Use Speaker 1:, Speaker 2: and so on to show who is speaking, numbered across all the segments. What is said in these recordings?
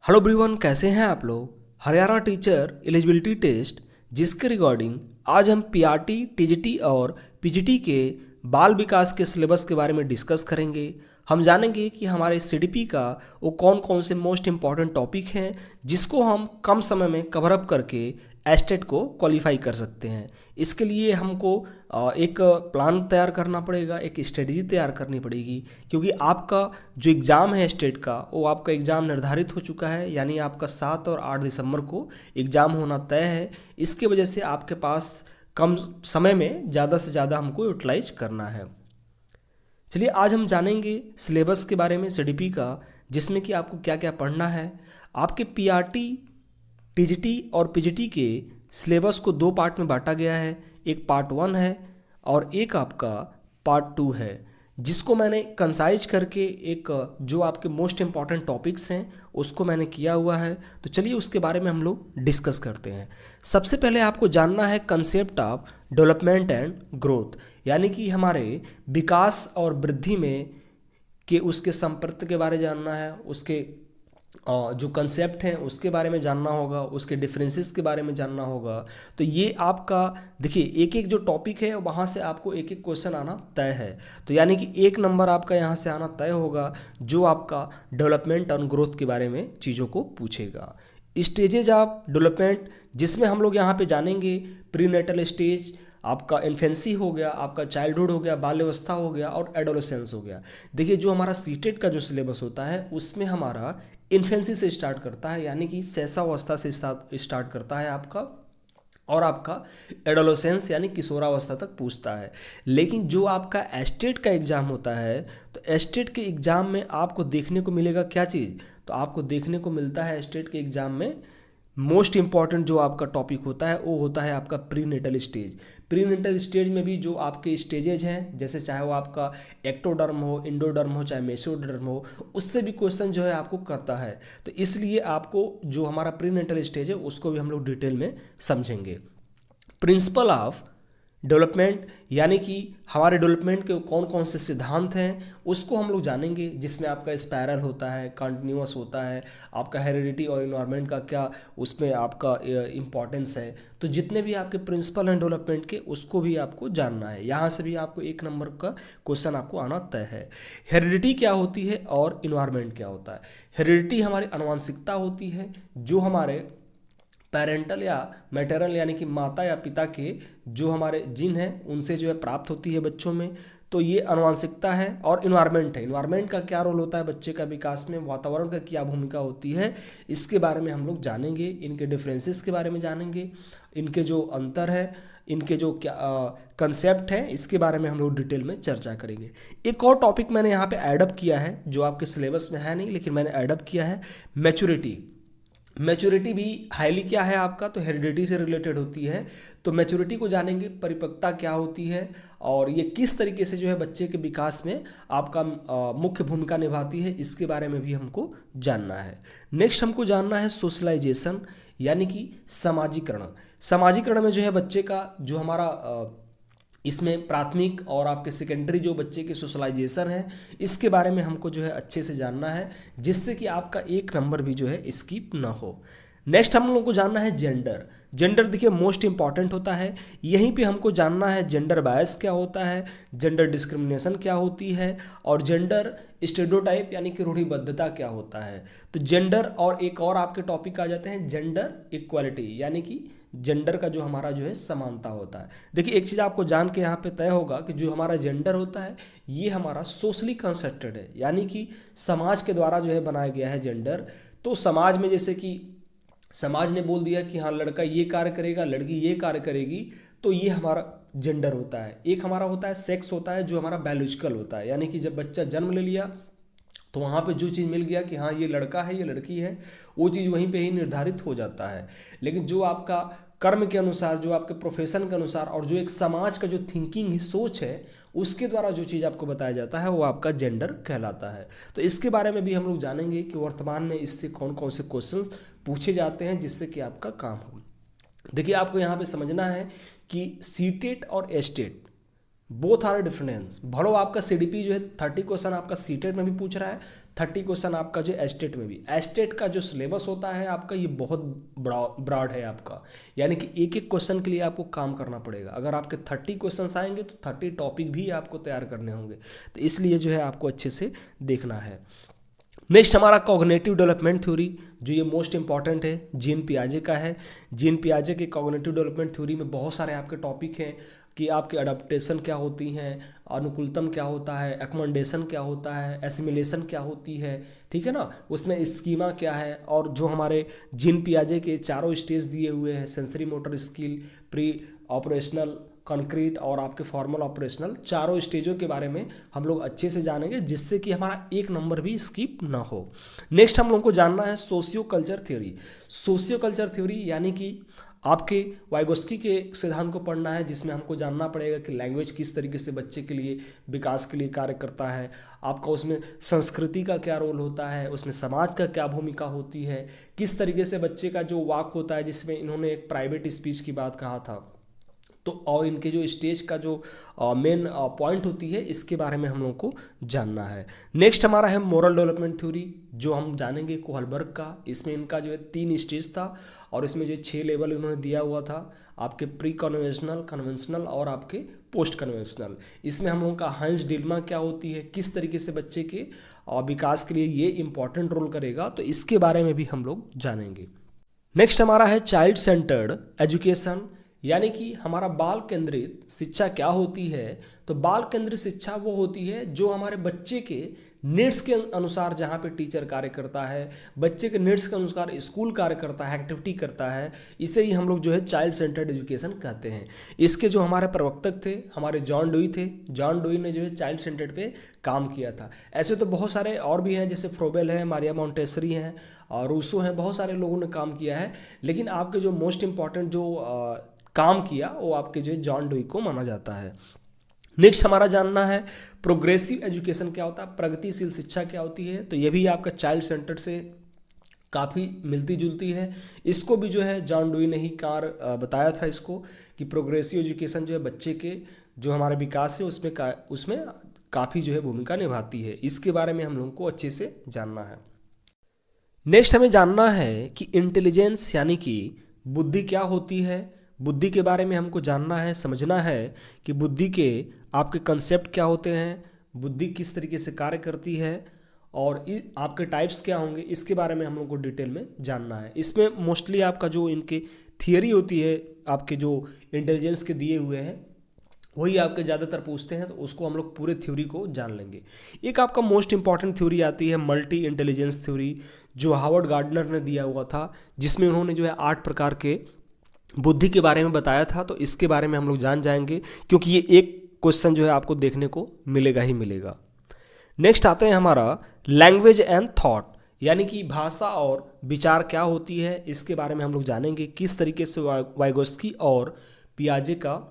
Speaker 1: Hello everyone, कैसे हैं आप लोग। हरियाणा टीचर एलिजिबिलिटी टेस्ट जिसके रिगार्डिंग आज हम पीआरटी, टीजीटी और पीजीटी के बाल विकास के सिलेबस के बारे में डिस्कस करेंगे। हम जानेंगे कि हमारे सीडीपी का वो कौन कौन से मोस्ट इम्पॉर्टेंट टॉपिक हैं जिसको हम कम समय में कवर अप करके एस्टेट को क्वालिफाई कर सकते हैं। इसके लिए हमको एक प्लान तैयार करना पड़ेगा, एक स्ट्रेटजी तैयार करनी पड़ेगी, क्योंकि आपका जो एग्ज़ाम है स्टेट का वो आपका एग्ज़ाम निर्धारित हो चुका है, यानी आपका 7 और 8 दिसंबर को एग्ज़ाम होना तय है। इसके वजह से आपके पास कम समय में ज़्यादा से ज़्यादा हमको यूटिलाइज करना है। चलिए आज हम जानेंगे सिलेबस के बारे में सीडीपी का, जिसमें कि आपको क्या क्या पढ़ना है। आपके पीआरटी, टीजीटी और पीजीटी के सिलेबस को 2 पार्ट में बांटा गया है। एक पार्ट 1 है और एक आपका पार्ट 2 है, जिसको मैंने कंसाइज करके एक जो आपके मोस्ट इम्पॉर्टेंट टॉपिक्स हैं उसको मैंने किया हुआ है। तो चलिए उसके बारे में हम लोग डिस्कस करते हैं। सबसे पहले आपको जानना है concept of development and growth, यानी कि हमारे विकास और वृद्धि में के उसके संपर्क के बारे जानना है, उसके जो कंसेप्ट हैं उसके बारे में जानना होगा, उसके डिफरेंसेस के बारे में जानना होगा। तो ये आपका देखिए एक एक जो टॉपिक है वहाँ से आपको एक एक क्वेश्चन आना तय है। तो यानी कि 1 नंबर आपका यहाँ से आना तय होगा जो आपका डेवलपमेंट और ग्रोथ के बारे में चीज़ों को पूछेगा। स्टेजेज ऑफ डेवलपमेंट, जिसमें हम लोग यहाँ पे जानेंगे प्रीनेटल स्टेज, आपका इन्फेंसी हो गया, आपका चाइल्डहुड हो गया, बाल्यावस्था हो गया और एडोलेसेंस हो गया। देखिए जो हमारा सीटेट का जो सिलेबस होता है उसमें हमारा इन्फेंसी से स्टार्ट करता है, यानी कि शैशवावस्था से स्टार्ट करता है आपका, और आपका एडोलेसेंस यानी किशोरावस्था तक पूछता है। लेकिन जो आपका एस्टेट का एग्ज़ाम होता है तो एस्टेट के एग्ज़ाम में आपको देखने को मिलेगा क्या चीज़, तो आपको देखने को मिलता है एस्टेट के एग्ज़ाम में मोस्ट इम्पॉर्टेंट जो आपका टॉपिक होता है वो होता है आपका प्रीनेटल स्टेज। प्रीनेटल स्टेज में भी जो आपके स्टेजेज हैं, जैसे चाहे वो आपका एक्टोडर्म हो, इंडोडर्म हो, चाहे मेसोडर्म हो, उससे भी क्वेश्चन जो है आपको करता है। तो इसलिए आपको जो हमारा प्रीनेटल स्टेज है उसको भी हम लोग डिटेल में समझेंगे। प्रिंसिपल ऑफ डेवलपमेंट, यानी कि हमारे डेवलपमेंट के कौन कौन से सिद्धांत हैं उसको हम लोग जानेंगे, जिसमें आपका स्पायरल होता है, कंटिन्यूअस होता है, आपका हेरिडिटी और इन्वायरमेंट का क्या उसमें आपका इम्पॉर्टेंस है। तो जितने भी आपके प्रिंसिपल हैं डेवलपमेंट के उसको भी आपको जानना है। यहाँ से भी आपको 1 नंबर का क्वेश्चन आपको आना तय है। हेरिडिटी क्या होती है और इन्वायरमेंट क्या होता है। हेरिडिटी हमारी आनुवंशिकता होती है जो हमारे पेरेंटल या मैटरल यानी कि माता या पिता के जो हमारे जीन हैं उनसे जो है प्राप्त होती है बच्चों में। तो ये आनुवंशिकता है। और इन्वायरमेंट है, इन्वायरमेंट का क्या रोल होता है बच्चे का विकास में, वातावरण का क्या भूमिका होती है, इसके बारे में हम लोग जानेंगे। इनके डिफरेंसेस के बारे में जानेंगे, इनके जो अंतर है, इनके जो क्या कंसेप्ट हैं इसके बारे में हम लोग डिटेल में चर्चा करेंगे। एक और टॉपिक मैंने यहाँ पे ऐडअप किया है जो आपके सिलेबस में है नहीं, लेकिन मैंने ऐडअप किया है मैच्योरिटी। मैच्योरिटी भी हाईली क्या है आपका, तो हेरिडिटी से रिलेटेड होती है। तो मैच्योरिटी को जानेंगे, परिपक्वता क्या होती है और ये किस तरीके से जो है बच्चे के विकास में आपका मुख्य भूमिका निभाती है, इसके बारे में भी हमको जानना है। नेक्स्ट हमको जानना है सोशलाइजेशन, यानी कि समाजीकरण। समाजीकरण में जो है बच्चे का जो हमारा इसमें प्राथमिक और आपके सेकेंडरी जो बच्चे के सोशलाइजेशन है इसके बारे में हमको जो है अच्छे से जानना है, जिससे कि आपका 1 नंबर भी जो है स्किप ना हो। नेक्स्ट हम लोग को जानना है जेंडर। जेंडर देखिए मोस्ट इंपॉर्टेंट होता है। यहीं पे हमको जानना है जेंडर बायस क्या होता है, जेंडर डिस्क्रिमिनेशन क्या होती है और जेंडर स्टेरियोटाइप यानी कि रूढ़िबद्धता क्या होता है। तो जेंडर और एक और आपके टॉपिक आ जाते हैं जेंडर इक्वालिटी, यानी कि जेंडर का जो हमारा जो है समानता होता है। देखिए एक चीज़ आपको जान के यहाँ पे तय होगा कि जो हमारा जेंडर होता है ये हमारा सोशली कंस्ट्रक्टेड है, यानी कि समाज के द्वारा जो है बनाया गया है जेंडर। तो समाज में जैसे कि समाज ने बोल दिया कि हाँ लड़का ये कार्य करेगा, लड़की ये कार्य करेगी, तो ये हमारा जेंडर होता है। एक हमारा होता है सेक्स होता है जो हमारा बायोलॉजिकल होता है, यानी कि जब बच्चा जन्म ले लिया तो वहाँ पे जो चीज़ मिल गया कि हाँ ये लड़का है ये लड़की है, वो चीज़ वहीं पे ही निर्धारित हो जाता है। लेकिन जो आपका कर्म के अनुसार, जो आपके प्रोफेशन के अनुसार और जो एक समाज का जो थिंकिंग है, सोच है, उसके द्वारा जो चीज़ आपको बताया जाता है वो आपका जेंडर कहलाता है। तो इसके बारे में भी हम लोग जानेंगे कि वर्तमान में इससे कौन कौन से क्वेश्चंस पूछे जाते हैं जिससे कि आपका काम हो। देखिए आपको यहाँ पे समझना है कि सीटेट और एस्टेट बोथ आर डिफरेंस। भलो आपका सीडीपी जो है 30 क्वेश्चन आपका सीटेट में भी पूछ रहा है, 30 क्वेश्चन आपका जो एस्टेट में भी। एस्टेट का जो सिलेबस होता है आपका ये बहुत ब्रॉड है आपका, यानी कि एक एक क्वेश्चन के लिए आपको काम करना पड़ेगा। अगर आपके 30 क्वेश्चन आएंगे तो 30 टॉपिक भी आपको तैयार करने होंगे, तो इसलिए जो है आपको अच्छे से देखना है। नेक्स्ट हमारा कॉग्निटिव डेवलपमेंट थ्योरी, जो ये मोस्ट इंपॉर्टेंट है, जीन पियाजे का है। जीन पियाजे के कॉग्निटिव डेवलपमेंट थ्योरी में बहुत सारे आपके टॉपिक हैं कि आपके अडप्टेशन क्या होती हैं, अनुकूलतम क्या होता है, एकमेंडेशन क्या होता है, एसिमिलेशन क्या होती है, ठीक है ना, उसमें स्कीमा क्या है। और जो हमारे जीन पियाजे के चारों स्टेज दिए हुए हैं, sensory motor skill, pre operational, concrete और आपके फॉर्मल ऑपरेशनल, चारों स्टेजों के बारे में हम लोग अच्छे से जानेंगे, जिससे कि हमारा एक नंबर भी स्किप ना हो। नेक्स्ट हम लोग को जानना है socio culture theory. Socio culture theory यानी कि आपके वाइगोस्की के सिद्धांत को पढ़ना है, जिसमें हमको जानना पड़ेगा कि लैंग्वेज किस तरीके से बच्चे के लिए विकास के लिए कार्य करता है, आपका उसमें संस्कृति का क्या रोल होता है, उसमें समाज का क्या भूमिका होती है, किस तरीके से बच्चे का जो वाक होता है, जिसमें इन्होंने एक प्राइवेट स्पीच की बात कहा था, तो और इनके जो स्टेज का जो मेन पॉइंट होती है, इसके बारे में हम लोग को जानना है। नेक्स्ट हमारा है मोरल डेवलपमेंट थ्योरी, जो हम जानेंगे कोहलबर्ग का। इसमें इनका जो है 3 स्टेज था और इसमें जो 6 लेवल इन्होंने दिया हुआ था, आपके प्री कन्वेंशनल, कन्वेंशनल और आपके पोस्ट कन्वेंशनल। इसमें हम लोगों का हाइंस डिलेमा क्या होती है, किस तरीके से बच्चे के विकास के लिए ये इंपॉर्टेंट रोल करेगा, तो इसके बारे में भी हम लोग जानेंगे। नेक्स्ट हमारा है चाइल्ड सेंटर्ड एजुकेशन, यानी कि हमारा बाल केंद्रित शिक्षा क्या होती है। तो बाल केंद्रित शिक्षा वो होती है जो हमारे बच्चे के नीड्स के अनुसार, जहाँ पे टीचर कार्य करता है, बच्चे के नीड्स के अनुसार स्कूल कार्य करता है, एक्टिविटी करता है, इसे ही हम लोग जो है चाइल्ड सेंटर्ड एजुकेशन कहते हैं। इसके जो हमारे प्रवक्तक थे, हमारे जॉन डुई थे। जॉन डुई ने जो है चाइल्ड सेंटर्ड पे काम किया था। ऐसे तो बहुत सारे और भी हैं, जैसे फ्रोबेल है, मारिया मॉन्टेसरी हैं और रूसो हैं, बहुत सारे लोगों ने काम किया है। लेकिन आपके जो मोस्ट इम्पॉर्टेंट जो काम किया वो आपके जो है जॉन डुई को माना जाता है। नेक्स्ट हमारा जानना है प्रोग्रेसिव एजुकेशन क्या होता है, प्रगतिशील शिक्षा क्या होती है। तो ये भी आपका चाइल्ड सेंटर से काफ़ी मिलती जुलती है। इसको भी जो है जॉन डुई ने ही बताया था इसको, कि प्रोग्रेसिव एजुकेशन जो है बच्चे के जो हमारे विकास है उसमें काफ़ी जो है भूमिका निभाती है। इसके बारे में हम लोगों को अच्छे से जानना है। नेक्स्ट हमें जानना है कि इंटेलिजेंस यानी कि बुद्धि क्या होती है। बुद्धि के बारे में हमको जानना है, समझना है कि बुद्धि के आपके कंसेप्ट क्या होते हैं, बुद्धि किस तरीके से कार्य करती है और आपके टाइप्स क्या होंगे, इसके बारे में हम लोग को डिटेल में जानना है। इसमें मोस्टली आपका जो इनके थियरी होती है, आपके जो इंटेलिजेंस के दिए हुए हैं वही आपके ज़्यादातर पूछते हैं, तो उसको हम लोग पूरे थ्योरी को जान लेंगे। एक आपका मोस्ट इंपॉर्टेंट थ्योरी आती है मल्टी इंटेलिजेंस थ्योरी, जो हार्वर्ड गार्डनर ने दिया हुआ था, जिसमें उन्होंने जो है 8 प्रकार के बुद्धि के बारे में बताया था। तो इसके बारे में हम लोग जान जाएंगे, क्योंकि ये एक क्वेश्चन जो है आपको देखने को मिलेगा ही मिलेगा। नेक्स्ट आते हैं हमारा लैंग्वेज एंड थॉट, यानी कि भाषा और विचार क्या होती है, इसके बारे में हम लोग जानेंगे। किस तरीके से वाइगोस्की और पियाजे का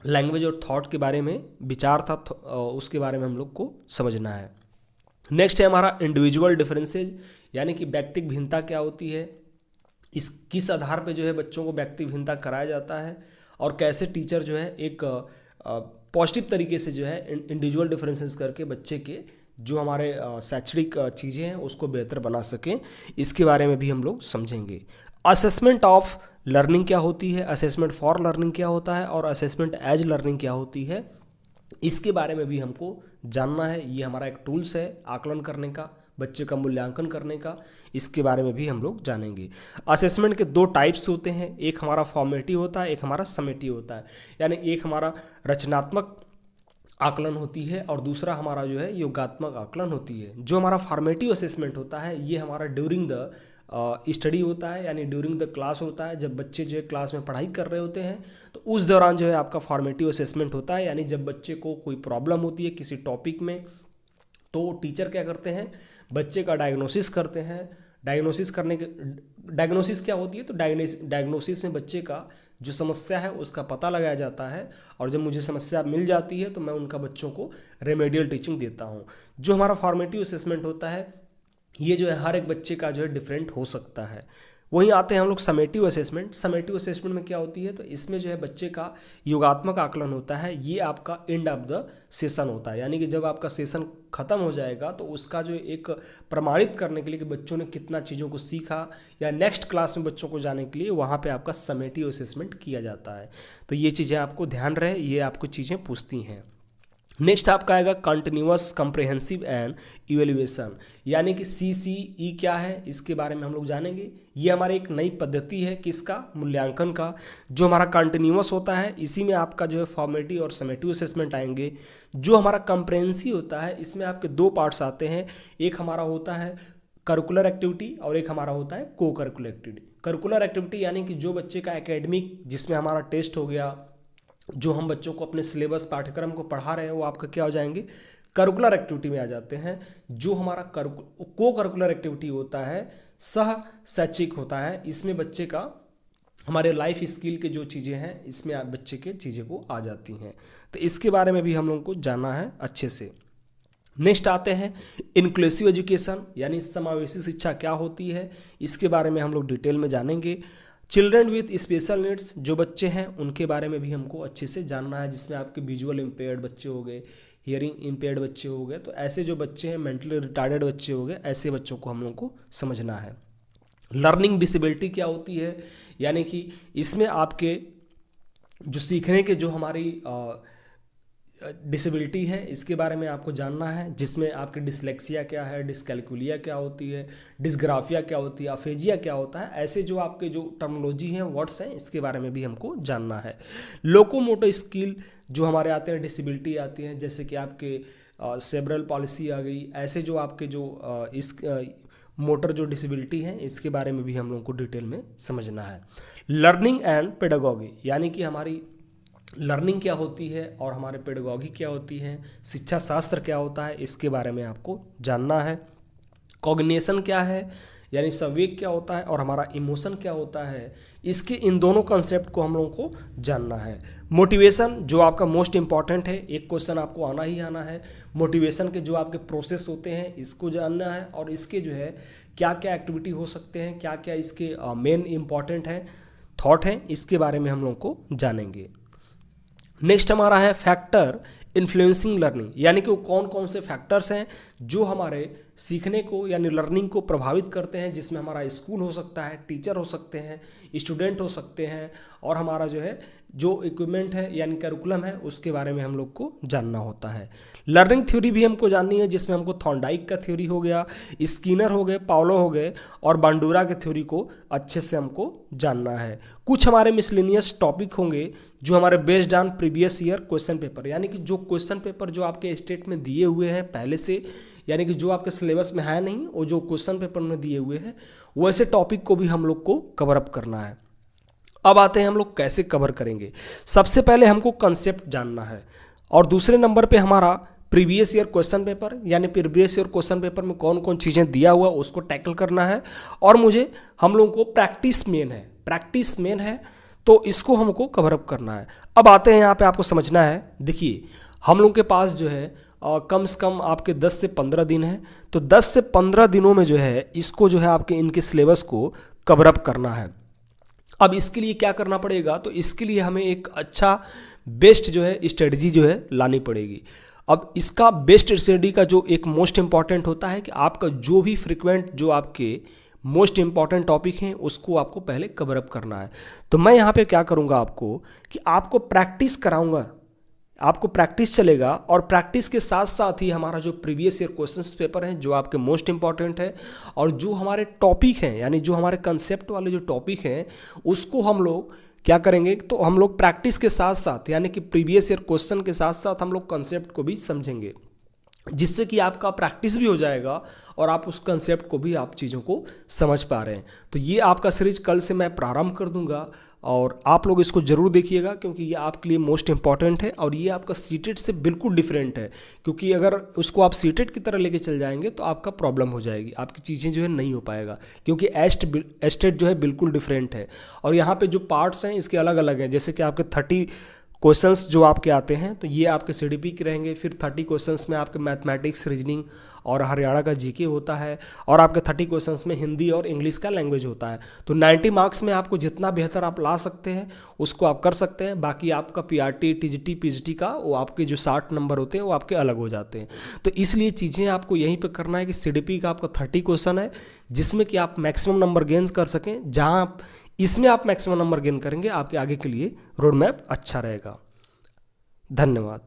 Speaker 1: लैंग्वेज और थॉट के बारे में विचार था, उसके बारे में हम लोग को समझना है। नेक्स्ट है हमारा इंडिविजुअल डिफरेंसेज, यानी कि व्यक्तिगत भिन्नता क्या होती है, इस किस आधार पे जो है बच्चों को व्यक्ति भिन्नता कराया जाता है, और कैसे टीचर जो है एक पॉजिटिव तरीके से जो है इंडिविजुअल डिफरेंसेस करके बच्चे के जो हमारे शैक्षणिक चीज़ें हैं उसको बेहतर बना सकें, इसके बारे में भी हम लोग समझेंगे। असेसमेंट ऑफ लर्निंग क्या होती है, असेसमेंट फॉर लर्निंग क्या होता है, और असेसमेंट एज लर्निंग क्या होती है, इसके बारे में भी हमको जानना है। ये हमारा एक टूल्स है आकलन करने का, बच्चे का मूल्यांकन करने का, इसके बारे में भी हम लोग जानेंगे। असेसमेंट के 2 टाइप्स होते हैं, एक हमारा फॉर्मेटिव होता है, एक हमारा समेटिव होता है। यानी एक हमारा रचनात्मक आकलन होती है और दूसरा हमारा जो है योगात्मक आकलन होती है। जो हमारा फॉर्मेटिव असेसमेंट होता है ये हमारा ड्यूरिंग द स्टडी होता है, यानी ड्यूरिंग द क्लास होता है। जब बच्चे जो है क्लास में पढ़ाई कर रहे होते हैं तो उस दौरान जो है आपका फॉर्मेटिव असेसमेंट होता है। यानी जब बच्चे को कोई प्रॉब्लम होती है किसी टॉपिक में, तो टीचर क्या करते हैं, बच्चे का डायग्नोसिस करते हैं। डायग्नोसिस क्या होती है, तो डायग्नोसिस में बच्चे का जो समस्या है उसका पता लगाया जाता है, और जब मुझे समस्या मिल जाती है तो मैं उनका बच्चों को रेमेडियल टीचिंग देता हूँ। जो हमारा फॉर्मेटिव असेसमेंट होता है ये जो है हर एक बच्चे का जो है डिफरेंट हो सकता है। वहीं आते हैं हम लोग समेटिव असेसमेंट। समेटिव असेसमेंट में क्या होती है, तो इसमें जो है बच्चे का योगात्मक आकलन होता है। ये आपका एंड ऑफ द सेशन होता है, यानी कि जब आपका सेशन खत्म हो जाएगा तो उसका जो एक प्रमाणित करने के लिए कि बच्चों ने कितना चीज़ों को सीखा या नेक्स्ट क्लास में बच्चों को जाने के लिए वहाँ पे आपका समेटिव असेसमेंट किया जाता है। तो ये चीज़ें आपको ध्यान रहे, ये आपको चीज़ें पूछती हैं। नेक्स्ट आपका आएगा कंटिन्यूअस कंप्रिहेंसिव एंड इवेल्युएशन, यानी कि CCE क्या है, इसके बारे में हम लोग जानेंगे। ये हमारी एक नई पद्धति है किसका, मूल्यांकन का, जो हमारा कंटिन्यूअस होता है। इसी में आपका जो है फॉर्मेटिव और समेटिव असेसमेंट आएंगे। जो हमारा कंप्रिहेंसिव होता है इसमें आपके दो पार्ट्स आते हैं, एक हमारा होता है करिकुलर एक्टिविटी और एक हमारा होता है को करिकुलर एक्टिविटी। करिकुलर एक्टिविटी यानी कि जो बच्चे का एकेडमिक, जिसमें हमारा टेस्ट हो गया, जो हम बच्चों को अपने सिलेबस पाठ्यक्रम को पढ़ा रहे हैं, वो आपका क्या हो जाएंगे, करिकुलर एक्टिविटी में आ जाते हैं। जो हमारा को करिकुलर एक्टिविटी होता है सह शैक्षिक होता है, इसमें बच्चे का हमारे लाइफ स्किल के जो चीज़ें हैं इसमें बच्चे के चीज़ें को आ जाती हैं। तो इसके बारे में भी हम लोगों को जानना है अच्छे से। नेक्स्ट आते हैं इंक्लूसिव एजुकेशन, यानी समावेशी शिक्षा क्या होती है, इसके बारे में हम लोग डिटेल में जानेंगे। चिल्ड्रन विथ स्पेशल नीड्स, जो बच्चे हैं उनके बारे में भी हमको अच्छे से जानना है, जिसमें आपके विजुअल इम्पेयर्ड बच्चे हो गए, हियरिंग इम्पेयर्ड बच्चे हो गए, तो ऐसे जो बच्चे हैं, मेंटली रिटार्डेड बच्चे हो गए, ऐसे बच्चों को हम लोग को समझना है। लर्निंग डिसेबिलिटी क्या होती है, यानी कि इसमें आपके जो सीखने के जो हमारी डिसेबिलिटी है इसके बारे में आपको जानना है, जिसमें आपकी डिसलेक्सिया क्या है, डिसकैलकुलिया क्या होती है, डिसग्राफिया क्या होती है, अफेजिया क्या होता है, ऐसे जो आपके जो टर्मिनोलॉजी हैं, वर्ड्स हैं, इसके बारे में भी हमको जानना है। लोकोमोटर स्किल जो हमारे आते हैं, डिसेबिलिटी आती हैं, जैसे कि आपके सेरेब्रल पॉलिसी आ गई, ऐसे जो आपके जो इस मोटर जो डिसेबिलिटी है इसके बारे में भी हम लोगों को डिटेल में समझना है। लर्निंग एंड पेडागॉगी, यानी कि हमारी लर्निंग क्या होती है और हमारे पेडागॉगी क्या होती है, शिक्षा शास्त्र क्या होता है, इसके बारे में आपको जानना है। कॉग्निशन क्या है, यानी संवेग क्या होता है, और हमारा इमोशन क्या होता है, इसके इन दोनों कॉन्सेप्ट को हम लोगों को जानना है। मोटिवेशन जो आपका मोस्ट इंपॉर्टेंट है, एक क्वेश्चन आपको आना ही आना है। मोटिवेशन के जो आपके प्रोसेस होते हैं इसको जानना है, और इसके जो है क्या क्या एक्टिविटी हो सकते हैं, क्या क्या इसके मेन इंपॉर्टेंट है थॉट हैं, इसके बारे में हम लोग को जानेंगे। नेक्स्ट हमारा है फैक्टर इन्फ्लुएंसिंग लर्निंग, यानी कि वो कौन कौन से फैक्टर्स हैं जो हमारे सीखने को यानी लर्निंग को प्रभावित करते हैं, जिसमें हमारा स्कूल हो सकता है, टीचर हो सकते हैं, स्टूडेंट हो सकते हैं, और हमारा जो है जो इक्विपमेंट है यानी करिकुलम है उसके बारे में हम लोग को जानना होता है। लर्निंग थ्योरी भी हमको जाननी है, जिसमें हमको थॉर्नडाइक का थ्योरी हो गया, स्किनर हो गए, पाउलो हो गए, और बांडूरा के थ्योरी को अच्छे से हमको जानना है। कुछ हमारे मिसलेनियस टॉपिक होंगे जो हमारे based on previous year question paper, यानी कि जो क्वेश्चन पेपर जो आपके स्टेट में दिए हुए हैं पहले से, यानी कि जो आपके सिलेबस में है नहीं, वो जो क्वेश्चन पेपर में दिए हुए हैं वैसे टॉपिक को भी हम लोग को कवर अप करना है। अब आते हैं हम लोग कैसे कवर करेंगे। सबसे पहले हमको कंसेप्ट जानना है, और दूसरे नंबर पे हमारा प्रीवियस ईयर क्वेश्चन पेपर, यानी प्रीवियस ईयर क्वेश्चन पेपर में कौन कौन चीज़ें दिया हुआ उसको टैकल करना है, और मुझे हम लोगों को प्रैक्टिस मेन है, तो इसको हमको कवर अप करना है। अब आते हैं यहाँ पे आपको समझना है, देखिए हम लोग के पास जो है कम से कम आपके 10 से 15 दिन है, तो 10 से 15 दिनों में जो है इसको जो है आपके इनके सिलेबस को कवर अप करना है। अब इसके लिए क्या करना पड़ेगा, तो इसके लिए हमें एक अच्छा बेस्ट जो है स्ट्रेटजी जो है लानी पड़ेगी। अब इसका बेस्ट स्टडी का जो एक मोस्ट इंपॉर्टेंट होता है कि आपका जो भी फ्रिक्वेंट जो आपके मोस्ट इंपॉर्टेंट टॉपिक हैं उसको आपको पहले कवर अप करना है। तो मैं यहाँ पे क्या करूँगा आपको कि आपको प्रैक्टिस कराऊँगा, आपको प्रैक्टिस चलेगा, और प्रैक्टिस के साथ साथ ही हमारा जो प्रीवियस ईयर क्वेश्चंस पेपर हैं जो आपके मोस्ट इंपॉर्टेंट है, और जो हमारे टॉपिक हैं यानी जो हमारे कंसेप्ट वाले जो टॉपिक हैं उसको हम लोग क्या करेंगे, तो हम लोग प्रैक्टिस के साथ साथ यानी कि प्रीवियस ईयर क्वेश्चन के साथ साथ हम लोग कंसेप्ट को भी समझेंगे, जिससे कि आपका प्रैक्टिस भी हो जाएगा और आप उस कंसेप्ट को भी आप चीज़ों को समझ पा रहे हैं। तो ये आपका सीरीज कल से मैं प्रारंभ कर दूंगा, और आप लोग इसको ज़रूर देखिएगा, क्योंकि ये आपके लिए मोस्ट इंपॉर्टेंट है, और ये आपका सीटेट से बिल्कुल डिफरेंट है, क्योंकि अगर उसको आप सीटेट की तरह लेके चल जाएंगे तो आपका प्रॉब्लम हो जाएगी, आपकी चीज़ें जो है नहीं हो पाएगा, क्योंकि एस्टेट जो है बिल्कुल डिफरेंट है, और यहाँ पे जो पार्ट्स हैं इसके अलग अलग हैं, जैसे कि आपके 30 क्वेश्चंस जो आपके आते हैं तो ये आपके सीडीपी के रहेंगे। फिर 30 क्वेश्चंस में आपके मैथमेटिक्स, रीजनिंग और हरियाणा का जीके होता है, और आपके 30 क्वेश्चंस में हिंदी और इंग्लिश का लैंग्वेज होता है। तो 90 मार्क्स में आपको जितना बेहतर आप ला सकते हैं उसको आप कर सकते हैं। बाकी आपका पीआरटी, टीजीटी, पीजीटी का वो आपके जो 60 नंबर होते हैं वो आपके अलग हो जाते हैं। तो इसलिए चीज़ें आपको यहीं पर करना है कि सीडीपी का आपका 30 क्वेश्चन है जिसमें कि आप मैक्सिमम नंबर गेन कर सकें। जहाँ आप इसमें आप मैक्सिमम नंबर गेन करेंगे आपके आगे के लिए रोड मैप अच्छा रहेगा। धन्यवाद।